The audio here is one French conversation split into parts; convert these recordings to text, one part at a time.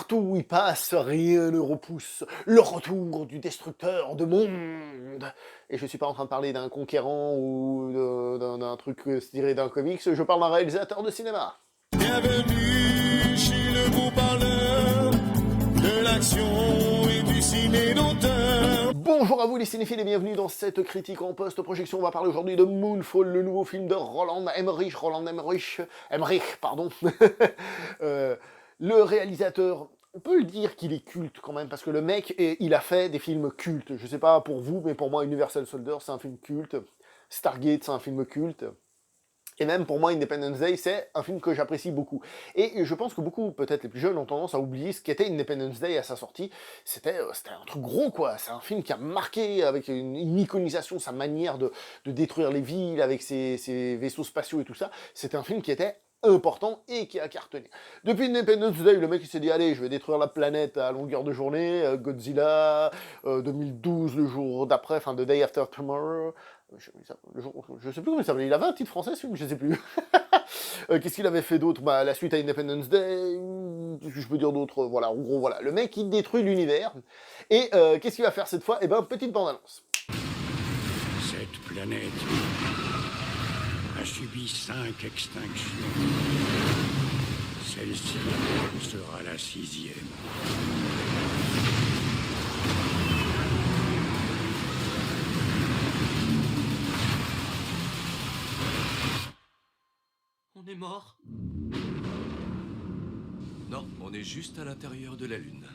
Partout où il passe, rien ne repousse le retour du destructeur de monde. Et je suis pas en train de parler d'un conquérant ou d'un truc tiré d'un comics, je parle d'un réalisateur de cinéma. Bienvenue chez le beau parleur de l'action et du ciné d'auteur. Bonjour à vous les cinéphiles et bienvenue dans cette critique en post-projection. On va parler aujourd'hui de Moonfall, le nouveau film de Roland Emmerich, pardon. Le réalisateur, on peut le dire qu'il est culte quand même, parce que le mec, il a fait des films cultes. Je sais pas pour vous, mais pour moi, Universal Soldier, c'est un film culte. Stargate, c'est un film culte. Et même pour moi, Independence Day, c'est un film que j'apprécie beaucoup. Et je pense que beaucoup, peut-être les plus jeunes, ont tendance à oublier ce qu'était Independence Day à sa sortie. C'était un truc gros, quoi. C'est un film qui a marqué, avec une iconisation, sa manière de détruire les villes, avec ses vaisseaux spatiaux et tout ça. C'était un film qui était important et qui a cartonné. Depuis Independence Day, le mec il s'est dit allez, je vais détruire la planète à longueur de journée, Godzilla, 2012 le jour d'après, enfin The Day After Tomorrow, je sais plus comment il s'appelait, il avait un titre français ce film, je sais plus. Qu'est-ce qu'il avait fait d'autre? Bah la suite à Independence Day, qu'est-ce que je peux dire d'autre? Voilà, en gros voilà, le mec il détruit l'univers, et qu'est-ce qu'il va faire cette fois? Eh ben petite bande-annonce. Cette planète a subi 5 extinctions. Celle-ci sera la 6e. On est mort? Non, on est juste à l'intérieur de la Lune.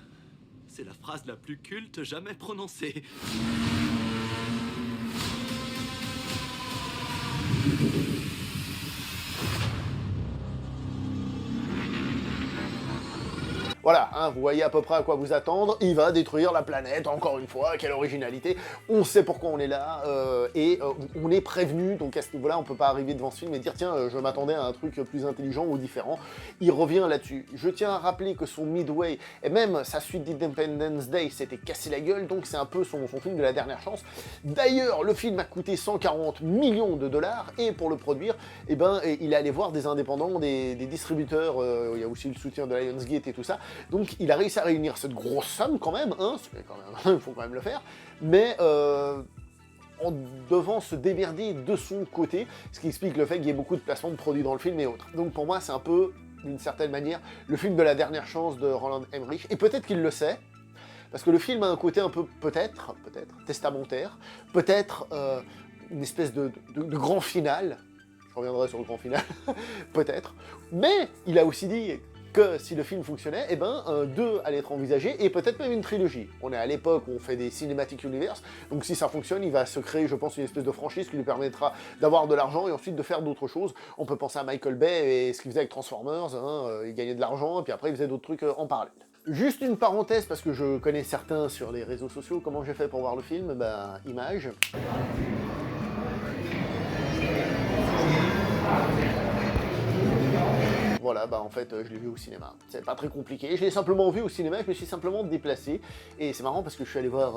C'est la phrase la plus culte jamais prononcée. Voilà, hein, vous voyez à peu près à quoi vous attendre, il va détruire la planète, encore une fois, quelle originalité, on sait pourquoi on est là, on est prévenu, donc à ce niveau-là, on peut pas arriver devant ce film et dire tiens, je m'attendais à un truc plus intelligent ou différent, il revient là-dessus. Je tiens à rappeler que son Midway, et même sa suite d'Independence Day, s'était cassé la gueule, donc c'est un peu son film de la dernière chance. D'ailleurs, le film a coûté 140 millions de dollars, et pour le produire, eh ben, il est allé voir des indépendants, des distributeurs, il y a aussi le soutien de Lionsgate et tout ça. Donc il a réussi à réunir cette grosse somme quand même, hein, il faut quand même le faire, mais en devant se démerder de son côté, ce qui explique le fait qu'il y ait beaucoup de placements de produits dans le film et autres. Donc pour moi c'est un peu, d'une certaine manière, le film de la dernière chance de Roland Emmerich, et peut-être qu'il le sait, parce que le film a un côté un peu, peut-être, testamentaire, peut-être une espèce de grand final, je reviendrai sur le grand final, peut-être, mais il a aussi dit que si le film fonctionnait, eh ben, un 2 allait être envisagé, et peut-être même une trilogie. On est à l'époque où on fait des Cinematic Universe, donc si ça fonctionne, il va se créer, je pense, une espèce de franchise qui lui permettra d'avoir de l'argent, et ensuite de faire d'autres choses. On peut penser à Michael Bay, et ce qu'il faisait avec Transformers, hein, il gagnait de l'argent, et puis après il faisait d'autres trucs en parallèle. Juste une parenthèse, parce que je connais certains sur les réseaux sociaux, comment j'ai fait pour voir le film? Bah, image. Voilà, bah en fait, je l'ai vu au cinéma. C'est pas très compliqué. Je l'ai simplement vu au cinéma, je me suis simplement déplacé. Et c'est marrant parce que je suis allé voir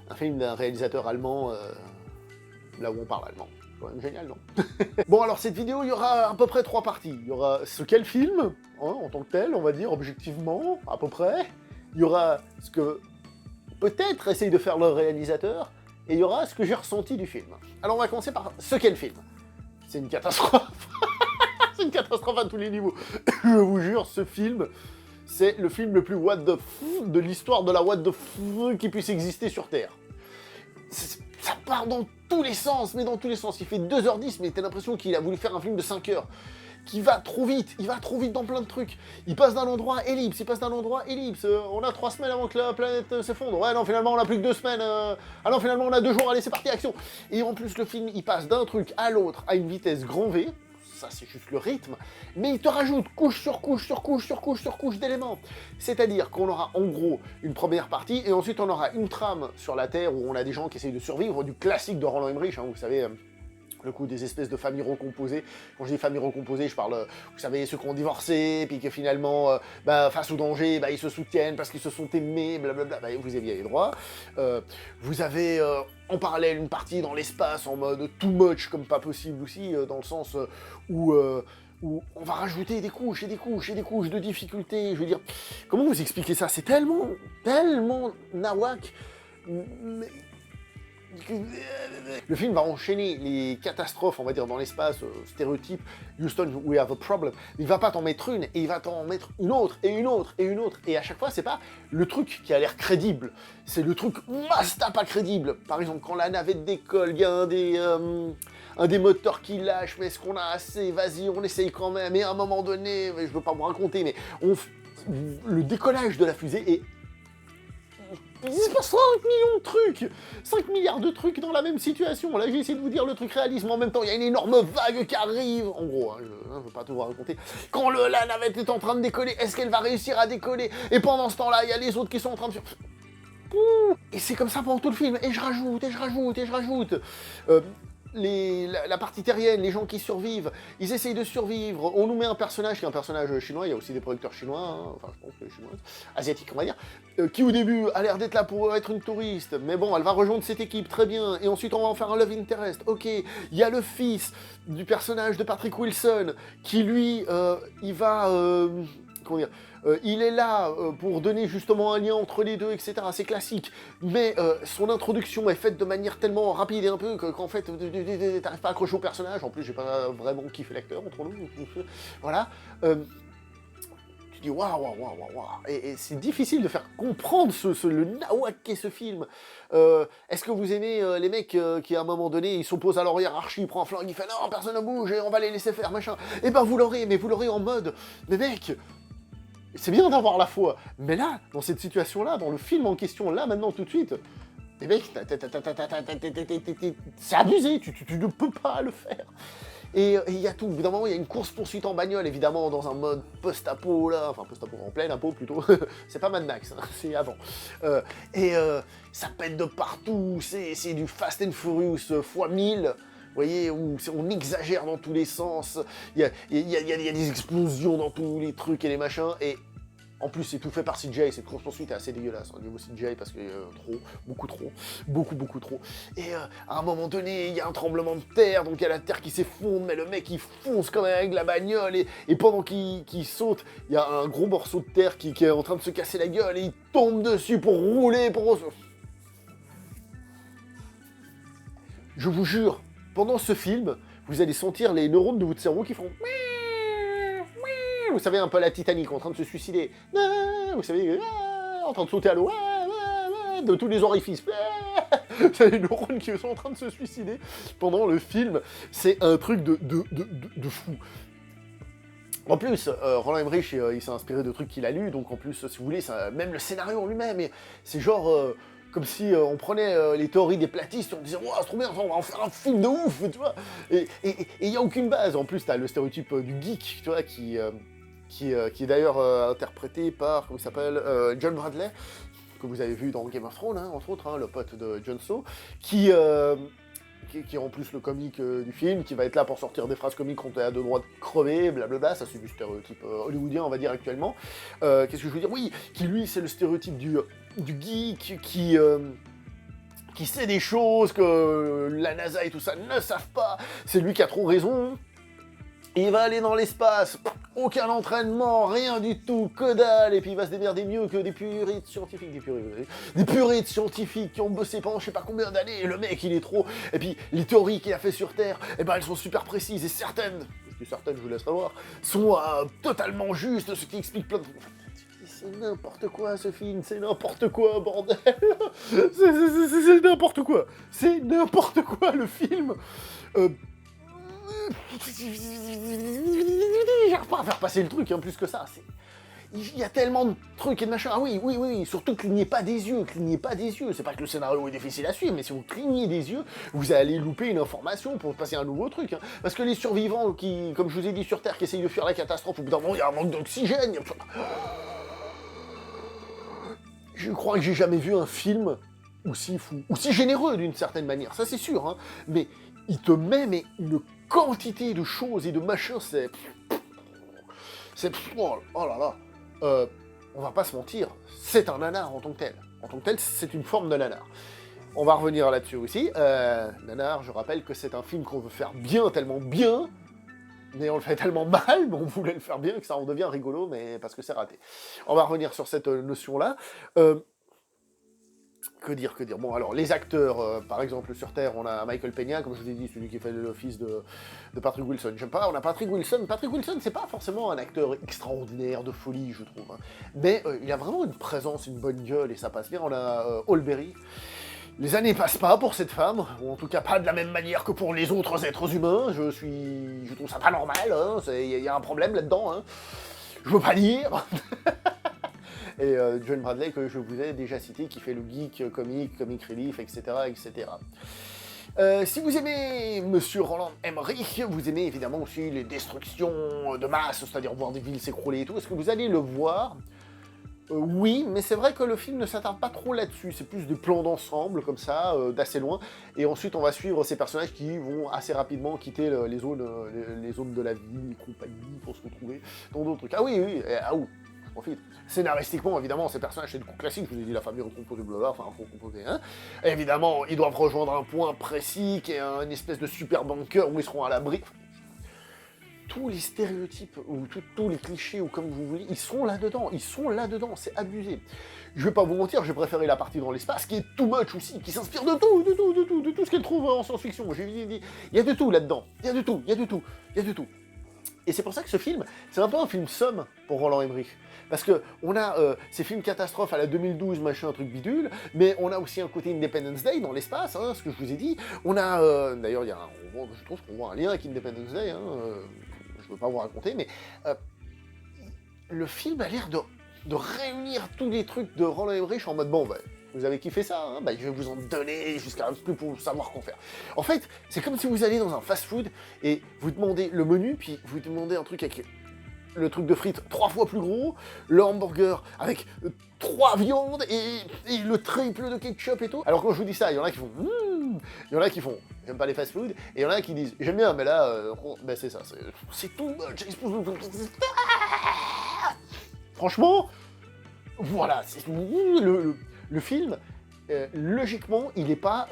un film d'un réalisateur allemand, là où on parle allemand. C'est quand même génial, non? Bon, alors cette vidéo, il y aura à peu près 3 parties. Il y aura ce qu'est le film, hein, en tant que tel, on va dire, objectivement, à peu près. Il y aura ce que peut-être essaye de faire le réalisateur. Et il y aura ce que j'ai ressenti du film. Alors on va commencer par ce qu'est le film. C'est une catastrophe. C'est une catastrophe à tous les niveaux. Je vous jure, ce film, c'est le film le plus what the f de l'histoire de la what the f qui puisse exister sur Terre. Ça part dans tous les sens, mais dans tous les sens. Il fait 2h10, mais t'as l'impression qu'il a voulu faire un film de 5 heures. Qui va trop vite, il va trop vite dans plein de trucs. Il passe d'un endroit ellipse, il passe d'un endroit ellipse. On a 3 semaines avant que la planète s'effondre. Ouais, non, finalement, on a plus que 2 semaines. Ah non, finalement, on a 2 jours. Allez, c'est parti, action. Et en plus, le film, il passe d'un truc à l'autre à une vitesse grand V. Ça c'est juste le rythme, mais il te rajoute couche sur couche sur couche sur couche sur couche d'éléments. C'est-à-dire qu'on aura en gros une première partie, et ensuite on aura une trame sur la Terre où on a des gens qui essayent de survivre, du classique de Roland Emmerich, hein, vous savez, le coup des espèces de familles recomposées. Quand je dis familles recomposées, je parle, vous savez, ceux qui ont divorcé, puis que finalement, face au danger, ils se soutiennent parce qu'ils se sont aimés, blablabla, vous aviez les droits. Vous avez en parallèle une partie dans l'espace, en mode too much, comme pas possible aussi, dans le sens où où on va rajouter des couches et des couches et des couches de difficultés. Je veux dire, comment vous expliquer ça? C'est tellement, tellement nawak. Mais... Le film va enchaîner les catastrophes, on va dire, dans l'espace, stéréotype, Houston, we have a problem. Il va pas t'en mettre une, et il va t'en mettre une autre, et une autre, et une autre. Et à chaque fois, c'est pas le truc qui a l'air crédible, c'est le truc masta pas crédible. Par exemple, quand la navette décolle, il y a un des moteurs qui lâche, mais est-ce qu'on a assez? Vas-y, on essaye quand même. Et à un moment donné, je veux pas vous raconter, mais le décollage de la fusée est... Il se passe 5 millions de trucs, 5 milliards de trucs dans la même situation. Là, j'ai essayé de vous dire le truc réalisme, mais en même temps, il y a une énorme vague qui arrive. En gros, je veux pas tout vous raconter. Quand la navette est en train de décoller, est-ce qu'elle va réussir à décoller? Et pendant ce temps-là, il y a les autres qui sont en train de faire... Et c'est comme ça pendant tout le film. Et je rajoute, et je rajoute, et je rajoute. La partie terrienne, les gens qui survivent, ils essayent de survivre. On nous met un personnage qui est un personnage chinois, il y a aussi des producteurs chinois, hein, enfin je pense que chinois, asiatiques on va dire, qui au début a l'air d'être là pour être une touriste, mais bon, elle va rejoindre cette équipe, très bien, et ensuite on va en faire un love interest, ok. Il y a le fils du personnage de Patrick Wilson, qui lui, il va... comment dire, il est là pour donner justement un lien entre les deux, etc. C'est classique, mais son introduction est faite de manière tellement rapide et un peu qu'en fait, t'arrives pas à accrocher au personnage. En plus, j'ai pas vraiment kiffé l'acteur entre nous. Voilà. Tu dis waouh, waouh, waouh, waouh. Et c'est difficile de faire comprendre le nawak qu'est ce film. Est-ce que vous aimez les mecs qui à un moment donné ils s'opposent à leur hiérarchie, il prend un flingue, il fait non, personne ne bouge et on va les laisser faire, machin. Et ben vous l'aurez, mais vous l'aurez en mode, mais mec. C'est bien d'avoir la foi, mais là, dans cette situation-là, dans le film en question, là, maintenant, tout de suite, les mecs, c'est abusé, tu ne peux pas le faire. Et il y a tout, évidemment, il y a une course-poursuite en bagnole, évidemment, dans un mode post-apo, là, enfin post-apo en pleine apo, plutôt, c'est pas Mad Max, hein, c'est avant. Ça pète de partout, c'est du Fast and Furious x 1000, vous voyez, où on exagère dans tous les sens, il y a des explosions dans tous les trucs et les machins, et en plus c'est tout fait par CGI, cette course-poursuite est assez dégueulasse au niveau CGI, parce que beaucoup trop. Et à un moment donné, il y a un tremblement de terre, donc il y a la terre qui s'effondre, mais le mec il fonce quand même avec la bagnole, et pendant qu'il saute, il y a un gros morceau de terre qui est en train de se casser la gueule, et il tombe dessus pour rouler, Je vous jure, pendant ce film, vous allez sentir les neurones de votre cerveau qui font... Vous savez, un peu la Titanic, en train de se suicider. Vous savez, en train de sauter à l'eau. De tous les orifices. C'est les neurones qui sont en train de se suicider pendant le film. C'est un truc de fou. En plus, Roland Emmerich, il s'est inspiré de trucs qu'il a lus, donc en plus, si vous voulez, même le scénario en lui-même, c'est genre... comme si on prenait les théories des platistes et on disait « Wow, c'est trop bien, on va en faire un film de ouf !» tu vois. Et il n'y a aucune base. En plus, tu as le stéréotype du geek, tu vois, qui est d'ailleurs interprété par, comment il s'appelle, John Bradley, que vous avez vu dans Game of Thrones, hein, entre autres, hein, le pote de Jon Snow, qui est en plus le comique du film, qui va être là pour sortir des phrases comiques quand on a de droit de crever, blablabla, ça c'est du stéréotype hollywoodien, on va dire, actuellement. Qu'est-ce que je veux dire? Oui, qui lui, c'est le stéréotype du geek, qui sait des choses que la NASA et tout ça ne savent pas, c'est lui qui a trop raison. Il va aller dans l'espace, aucun entraînement, rien du tout, que dalle, et puis il va se démerder mieux que des puristes scientifiques, des puristes scientifiques qui ont bossé pendant je sais pas combien d'années, et le mec il est trop, et puis les théories qu'il a fait sur Terre, eh ben elles sont super précises, et certaines, je vous laisserai voir, sont totalement justes, ce qui explique plein de... C'est n'importe quoi ce film, c'est n'importe quoi, bordel. C'est n'importe quoi. C'est n'importe quoi le film. J'arrive pas à faire passer le truc, hein, plus que ça. Il y a tellement de trucs et de machins. Ah oui, surtout clignez pas des yeux, C'est pas que le scénario est difficile à suivre, mais si vous clignez des yeux, vous allez louper une information pour passer un nouveau truc. Hein. Parce que les survivants qui, comme je vous ai dit sur Terre, qui essayent de fuir la catastrophe, au bout d'un moment, il y a un manque d'oxygène. Je crois que j'ai jamais vu un film aussi fou, aussi généreux d'une certaine manière, ça c'est sûr, hein, mais il te met une quantité de choses et de machins, c'est... Oh là là, on va pas se mentir, c'est un nanar en tant que tel. En tant que tel, c'est une forme de nanar. On va revenir là-dessus aussi. Nanar, je rappelle que c'est un film qu'on veut faire bien, tellement bien, mais on le fait tellement mal, mais on voulait le faire bien que ça en devient rigolo, mais parce que c'est raté. On va revenir sur cette notion-là. Que dire. Bon, alors, les acteurs, par exemple, sur Terre, on a Michael Peña, comme je vous ai dit, celui qui fait l'office de Patrick Wilson. J'aime pas, on a Patrick Wilson. Patrick Wilson, c'est pas forcément un acteur extraordinaire de folie, je trouve. Hein. Mais il a vraiment une présence, une bonne gueule, et ça passe bien. On a Holberry. Les années passent pas pour cette femme, ou en tout cas pas de la même manière que pour les autres êtres humains. Je trouve ça pas normal, hein. Il y a un problème là-dedans. Hein. Je veux pas dire. Et John Bradley, que je vous ai déjà cité, qui fait le geek, comic relief, etc. etc. Si vous aimez Monsieur Roland Emmerich, vous aimez évidemment aussi les destructions de masse, c'est-à-dire voir des villes s'écrouler et tout, est-ce que vous allez le voir? Oui, mais c'est vrai que le film ne s'attarde pas trop là-dessus, c'est plus des plans d'ensemble, comme ça, d'assez loin, et ensuite on va suivre ces personnages qui vont assez rapidement quitter les zones de la ville, les compagnies, pour se retrouver dans d'autres trucs. Ah oui, profite. Scénaristiquement, évidemment, ces personnages, c'est du coup classique, je vous ai dit, la famille recomposée, blablabla, enfin, recomposée, hein. Et évidemment, ils doivent rejoindre un point précis, qui est une espèce de super bunker où ils seront à l'abri. Tous les stéréotypes, ou tous les clichés, ou comme vous voulez, ils sont là-dedans, c'est abusé. Je vais pas vous mentir, j'ai préféré la partie dans l'espace, qui est too much aussi, qui s'inspire de tout ce qu'elle trouve en science-fiction. J'ai dit, il y a de tout là-dedans, il y a de tout. Et c'est pour ça que ce film, c'est un peu un film somme pour Roland Emmerich. Parce que on a ces films catastrophes à la 2012, machin, un truc bidule, mais on a aussi un côté Independence Day dans l'espace, hein, ce que je vous ai dit. On a, d'ailleurs, je trouve qu'on voit un lien avec Independence Day, hein, je veux pas vous raconter, mais le film a l'air de réunir tous les trucs de Roland Emmerich en mode, bon, bah, vous avez kiffé ça, hein, bah, je vais vous en donner jusqu'à un peu plus pour savoir quoi faire. En fait, c'est comme si vous alliez dans un fast-food et vous demandez le menu, puis vous demandez un truc avec le truc de frites 3 fois plus gros, le hamburger avec 3 viandes et le triple de ketchup et tout. Alors quand je vous dis ça, il y en a qui font il y en a qui font j'aime pas les fast-food, et il y en a qui disent j'aime bien, mais là, ben c'est ça, c'est tout much. Franchement, voilà, le film, logiquement, il n'est pas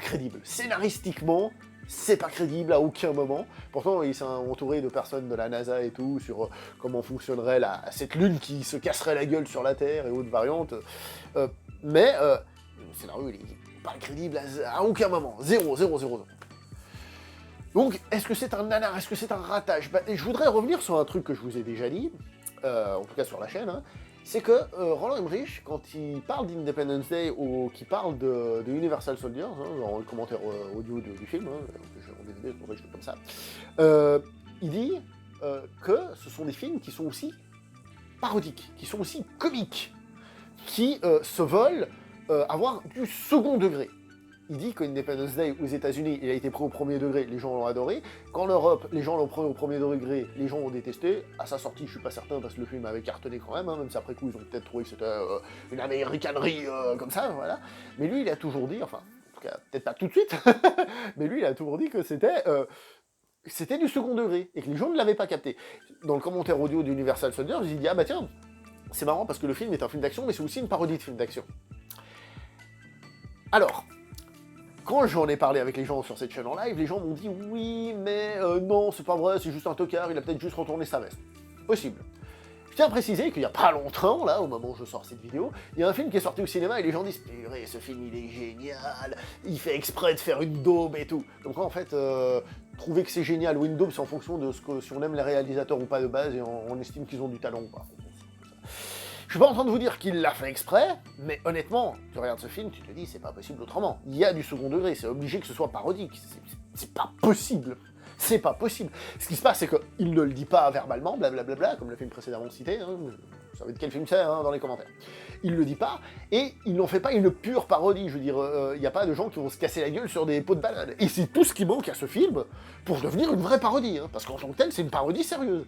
crédible. Scénaristiquement, c'est pas crédible à aucun moment. Pourtant, il s'est entouré de personnes de la NASA et tout, sur comment fonctionnerait cette lune qui se casserait la gueule sur la Terre et autres variantes. Mais le scénario, il est pas crédible à aucun moment. Zéro. Donc, est-ce que c'est un nanar? Est-ce que c'est un ratage? Je voudrais revenir sur un truc que je vous ai déjà dit, en tout cas sur la chaîne, hein. C'est que Roland Emmerich, quand il parle d'Independence Day ou qu'il parle de Universal Soldier, hein, dans le commentaire audio du film, hein, que j'ai en DVD, c'est pour ça que je fais comme ça, il dit que ce sont des films qui sont aussi parodiques, qui sont aussi comiques, qui se veulent avoir du second degré. Il dit qu'Independence Day aux États-Unis, il a été pris au premier degré, les gens l'ont adoré. Qu'en Europe, les gens l'ont pris au premier degré, les gens l'ont détesté. À sa sortie, je suis pas certain parce que le film avait cartonné quand même, hein, même si après coup ils ont peut-être trouvé que c'était une américanerie comme ça, voilà. Mais lui, il a toujours dit, enfin, en tout cas, peut-être pas tout de suite, mais lui, il a toujours dit que c'était du second degré et que les gens ne l'avaient pas capté. Dans le commentaire audio d'Universal Soldier, j'ai dit ah bah tiens, c'est marrant parce que le film est un film d'action, mais c'est aussi une parodie de film d'action. Alors. Quand j'en ai parlé avec les gens sur cette chaîne en live, les gens m'ont dit « Oui, mais non, c'est pas vrai, c'est juste un tocard, il a peut-être juste retourné sa veste. » Possible. Je tiens à préciser qu'il y a pas longtemps, là, au moment où je sors cette vidéo, il y a un film qui est sorti au cinéma et les gens disent « Purée, ce film, il est génial, il fait exprès de faire une daube et tout. » Donc en fait, trouver que c'est génial ou une daube, c'est en fonction de si on aime les réalisateurs ou pas de base et on estime qu'ils ont du talent ou pas. Je suis pas en train de vous dire qu'il l'a fait exprès, mais honnêtement, tu regardes ce film, tu te dis, c'est pas possible autrement. Il y a du second degré, c'est obligé que ce soit parodique. C'est pas possible. C'est pas possible. Ce qui se passe, c'est qu'il ne le dit pas verbalement, blablabla, comme le film précédemment cité, hein, vous savez de quel film c'est, hein, dans les commentaires. Il le dit pas, et il n'en fait pas une pure parodie, je veux dire, il n'y a pas de gens qui vont se casser la gueule sur des pots de banane. Et c'est tout ce qui manque à ce film pour devenir une vraie parodie, hein, parce qu'en tant que tel, c'est une parodie sérieuse.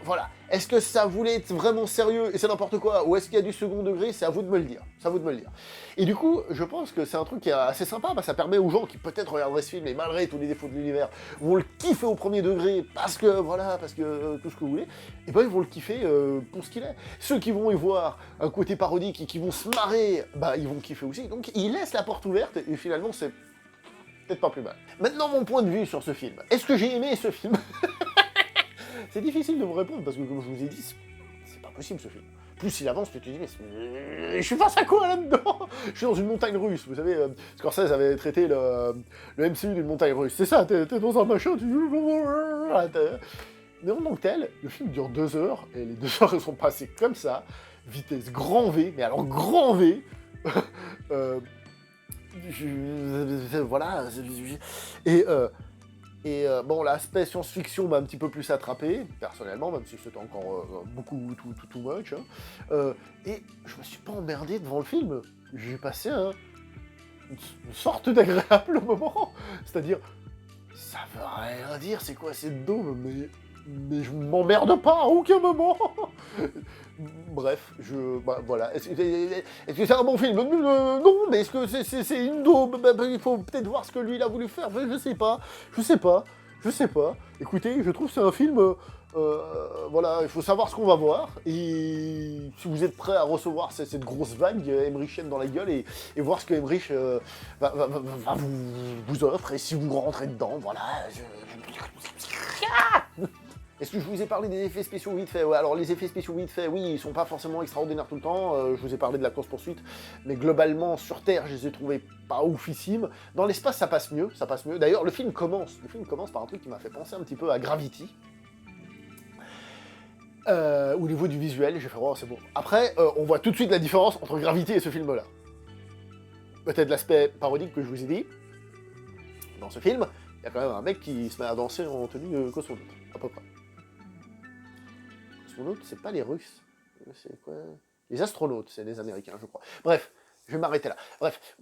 Voilà. Est-ce que ça voulait être vraiment sérieux et c'est n'importe quoi, ou est-ce qu'il y a du second degré? C'est à vous de me le dire. C'est à vous de me le dire. Et du coup, je pense que c'est un truc qui est assez sympa, parce que ça permet aux gens qui peut-être regarderaient ce film, et malgré tous les défauts de l'univers, vont le kiffer au premier degré, parce que, voilà, parce que tout ce que vous voulez, et ben ils vont le kiffer pour ce qu'il est. Ceux qui vont y voir un côté parodique et qui vont se marrer, bah ils vont kiffer aussi. Donc ils laissent la porte ouverte, et finalement peut-être pas plus mal. Maintenant, mon point de vue sur ce film. Est-ce que j'ai aimé ce film? C'est difficile de vous répondre, parce que comme je vous ai dit, c'est pas possible ce film. Plus il avance, plus tu te dis, mais je suis face à quoi là-dedans? Je suis dans une montagne russe, vous savez, Scorsese avait traité le MCU d'une montagne russe. C'est ça, t'es dans un machin, tu... Mais en tant que tel, le film dure 2 heures, et les 2 heures elles sont passées comme ça, vitesse grand V, mais alors grand V, voilà, bon, l'aspect science-fiction m'a un petit peu plus attrapé, personnellement, même si c'était encore beaucoup too much, hein. Et je me suis pas emmerdé devant le film, j'ai passé une sorte d'agréable moment, c'est-à-dire, ça veut rien dire, c'est quoi cette daube, mais je m'emmerde pas à aucun moment. Bref, voilà. Est-ce que c'est un bon film? Non, mais est-ce que c'est une daube? Il faut peut-être voir ce que lui il a voulu faire. Je sais pas. Écoutez, je trouve que c'est un film... voilà, il faut savoir ce qu'on va voir. Et si vous êtes prêts à recevoir cette grosse vague Emmerichienne dans la gueule et voir ce que Emmerich va vous offre, et si vous rentrez dedans, voilà... Est-ce que je vous ai parlé des effets spéciaux vite fait? Ouais, alors les effets spéciaux vite fait, oui, ils sont pas forcément extraordinaires tout le temps. Je vous ai parlé de la course-poursuite, mais globalement, sur Terre, je les ai trouvés pas oufissimes. Dans l'espace, ça passe mieux, D'ailleurs, le film commence par un truc qui m'a fait penser un petit peu à Gravity. Au niveau du visuel, j'ai fait, oh, c'est bon. Après, on voit tout de suite la différence entre Gravity et ce film-là. Peut-être l'aspect parodique que je vous ai dit. Dans ce film, il y a quand même un mec qui se met à danser en tenue de cosmonaute, à peu près. C'est pas les Russes, c'est quoi? Les astronautes, c'est les Américains, je crois. Bref, je vais m'arrêter là. Bref,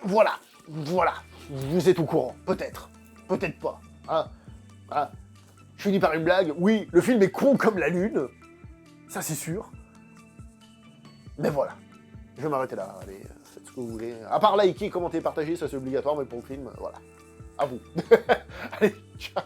voilà, vous êtes au courant, peut-être pas, hein. Je finis par une blague, oui, le film est con comme la lune, ça c'est sûr, mais voilà, je vais m'arrêter là, allez, faites ce que vous voulez. À part liker, commenter, partager, ça c'est obligatoire, mais pour le film, voilà, à vous. Allez, ciao.